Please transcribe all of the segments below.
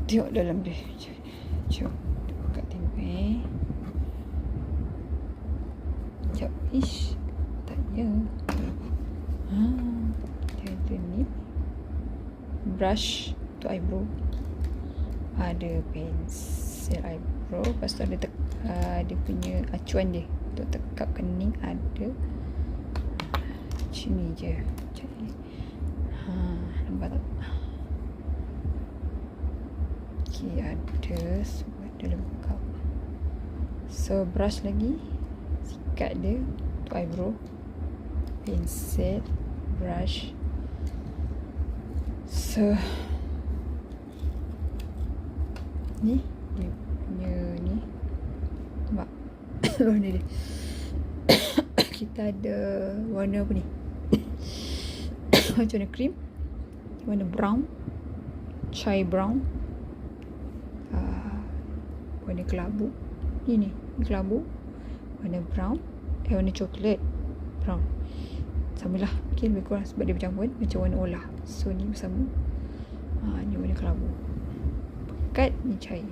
Tengok dalam dia. Jom. Buka tengok Sekejap. Ish. Tak ya. Dia ada ni. Brush untuk eyebrow. Ada pensel eyebrow. Lepas tu ada dia punya acuan dia untuk tekap kening. Ada sini je. Nampak tak? Okay, ada sebab dia lengkap. So brush lagi, sikat dia untuk eyebrow, pensel, brush. So ni dia punya ni, nampak? Warna dia. Kita ada warna apa ni? Macam warna cream, warna brown, chai brown, warna kelabu. Ini kelabu, warna brown, warna coklat brown. Samalah, okay, lebih kurang sebab dia bercampur macam warna olah. So ni bersama. Ni warna kelabu. Pekat ni chai.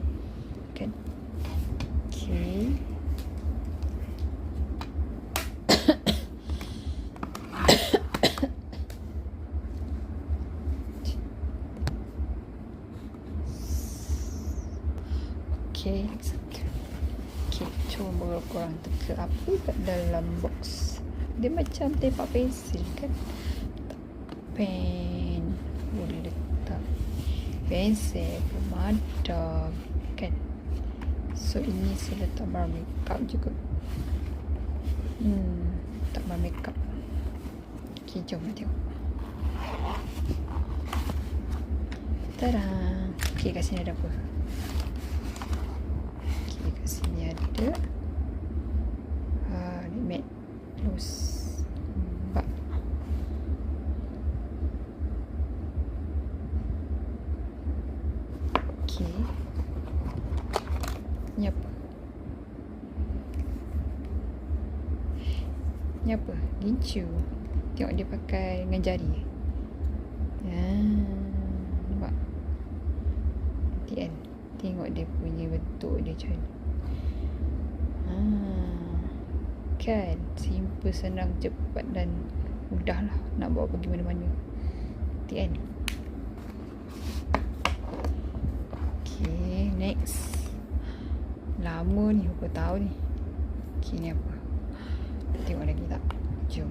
Kan? Okay. Okay, cuba bawa korang teka apa kat dalam box. Dia macam tempat pensil kan. Pen boleh letak, pensel, pemada kan. So ini saya letak bar makeup juga. Tak bar makeup. Okay, jom kita tengok. Tada. Okay, kat sini ada apa? Kat sini ada ni matte gloss. Nampak? Okay, ni apa? Ni apa? Gincu. Tengok dia pakai dengan jari. Nampak? Nanti kan tengok dia punya bentuk dia macam ni. Kan simple, senang, cepat dan mudah lah nak bawa pergi mana-mana. Nanti kan. Okay, next. Lama ni, berapa tahun ni. Okay, ni apa? Tengok lagi tak? Jom.